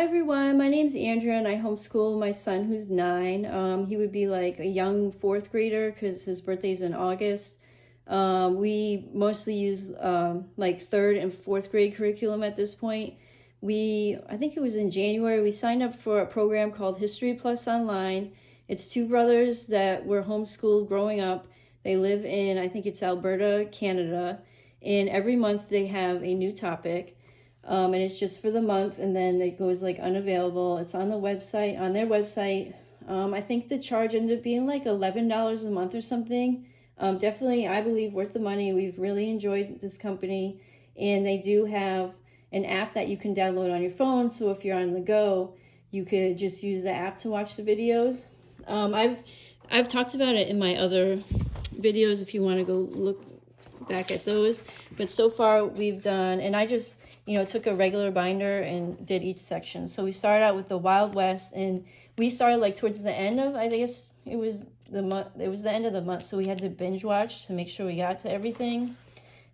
Hi everyone, my name's Andrea and I homeschool my son who's 9. He would be like a young fourth grader because his birthday's in August. We mostly use like third and fourth grade curriculum at this point. I think it was in January, we signed up for a program called History Plus Online. It's two brothers that were homeschooled growing up. They live in, I think it's Alberta, Canada. And every month they have a new topic. And it's just for the month, and then it goes like unavailable. It's on the website, on their website. I think the charge ended up being like $11 a month or something. Definitely, I believe, worth the money. We've really enjoyed this company, and they do have an app that you can download on your phone. So if you're on the go, you could just use the app to watch the videos. I've talked about it in my other videos if you want to go look back at those. But so far we've done, and I just took a regular binder and did each section. So we started out with the Wild West, and we started like towards the end of, I guess it was the month, it was the end of the month, so we had to binge watch to make sure we got to everything.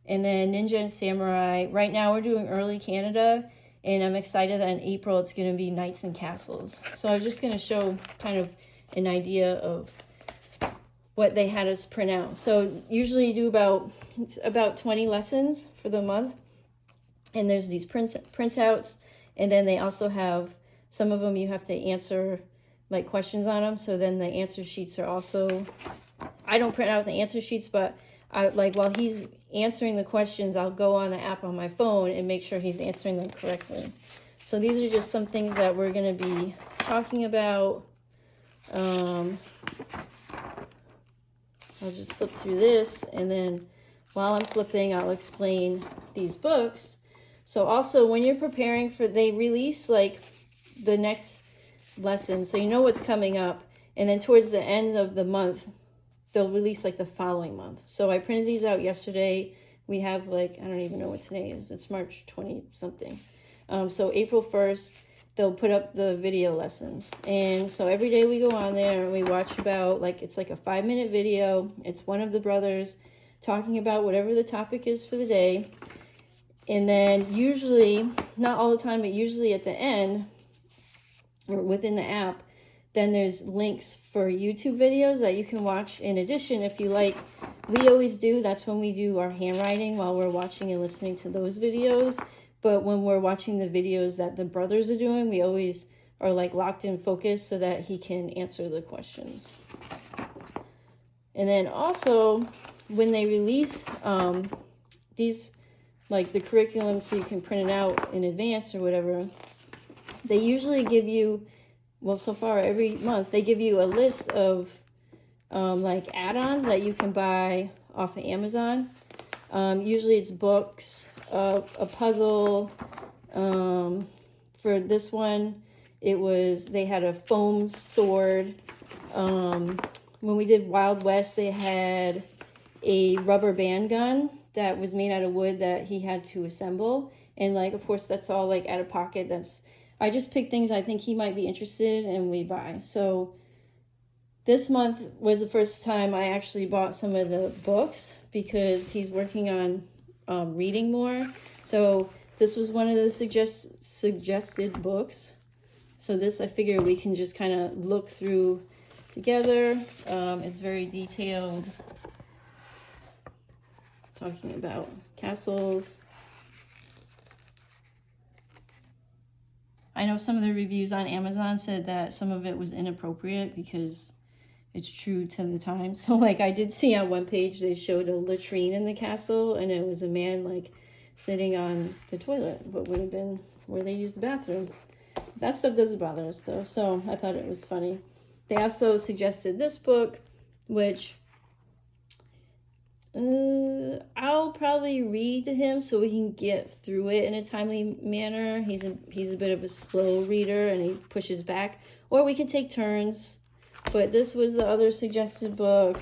And then Ninja and Samurai. Right now we're doing early Canada, and I'm excited that in April it's going to be Knights and Castles. So I was just going to show kind of an idea of what they had us print out. So usually you do about 20 lessons for the month. And there's these printouts, and then they also have, some of them you have to answer like questions on them. So then the answer sheets are also, I don't print out the answer sheets, but I like while he's answering the questions, I'll go on the app on my phone and make sure he's answering them correctly. So these are just some things that we're going to be talking about. I'll just flip through this, and then while I'm flipping, I'll explain these books. So also when you're preparing for, they release like the next lesson, so you know what's coming up. And then towards the end of the month, they'll release like the following month. So I printed these out yesterday. We have like, I don't even know what today is. It's March 20 something. So April 1st, they'll put up the video lessons. And so every day we go on there and we watch about, like, it's like a 5-minute video. It's one of the brothers talking about whatever the topic is for the day. And then usually, not all the time, but usually at the end, or within the app, then there's links for YouTube videos that you can watch in addition if you like. We always do, that's when we do our handwriting while we're watching and listening to those videos. But when we're watching the videos that the brothers are doing, we always are like locked in focus so that he can answer the questions. And then also, when they release these, like the curriculum, so you can print it out in advance or whatever, they usually give you, well, so far every month, they give you a list of like add-ons that you can buy off of Amazon. Usually it's books, a puzzle. For this one, they had a foam sword. When we did Wild West, they had a rubber band gun that was made out of wood that he had to assemble. And like, of course, that's all like out of pocket. I just picked things I think he might be interested in and we buy. So this month was the first time I actually bought some of the books because he's working on reading more. So this was one of the suggested books. So this, I figure we can just kind of look through together. It's very detailed, talking about castles. I know some of the reviews on Amazon said that some of it was inappropriate because it's true to the time. So like I did see on one page they showed a latrine in the castle, and it was a man like sitting on the toilet, what would have been where they used the bathroom. That stuff doesn't bother us though, so I thought it was funny. They also suggested this book, which I'll probably read to him so we can get through it in a timely manner. He's a bit of a slow reader and he pushes back, or we can take turns. But this was the other suggested book,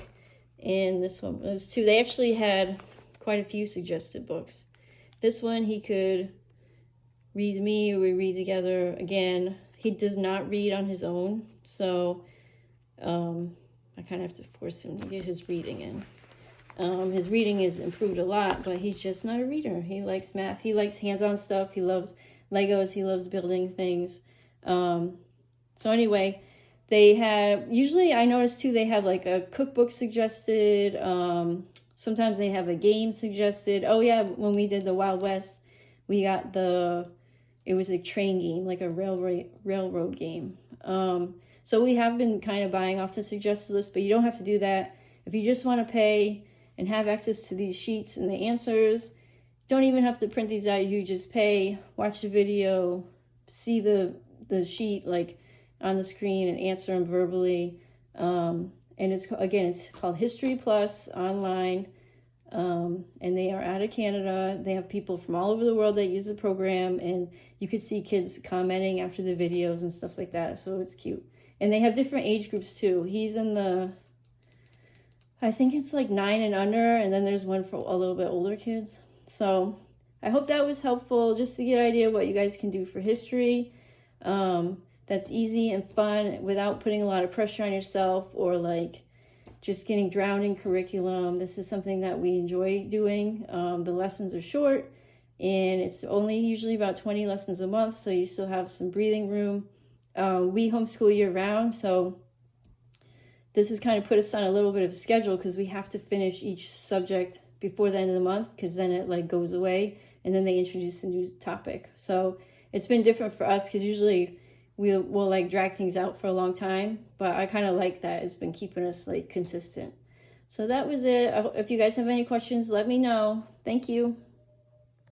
and this one was too. They actually had quite a few suggested books. This one he could read me, or we read together. Again, he does not read on his own, so I kind of have to force him to get his reading in. His reading is improved a lot, but he's just not a reader. He likes math. He likes hands-on stuff. He loves Legos. He loves building things. So anyway, they have, usually I noticed too, they have like a cookbook suggested. Sometimes they have a game suggested. Oh yeah, when we did the Wild West, we got it was a train game, like a railroad game. So we have been kind of buying off the suggested list, but you don't have to do that. If you just want to pay and have access to these sheets and the answers, don't even have to print these out. You just pay, watch the video, see the sheet like on the screen and answer them verbally. And it's called History Plus online. And they are out of Canada. They have people from all over the world that use the program, and you could see kids commenting after the videos and stuff like that. So it's cute. And they have different age groups too. He's in I think it's like 9 and under, and then there's one for a little bit older kids. So I hope that was helpful, just to get an idea of what you guys can do for history. That's easy and fun without putting a lot of pressure on yourself or like just getting drowned in curriculum. This is something that we enjoy doing. The lessons are short, and it's only usually about 20 lessons a month, so you still have some breathing room. We homeschool year round, so this has kind of put us on a little bit of a schedule because we have to finish each subject before the end of the month, because then it like goes away and then they introduce a new topic. So it's been different for us because usually we'll like drag things out for a long time, but I kind of like that. It's been keeping us like consistent. So that was it. If you guys have any questions, let me know. Thank you.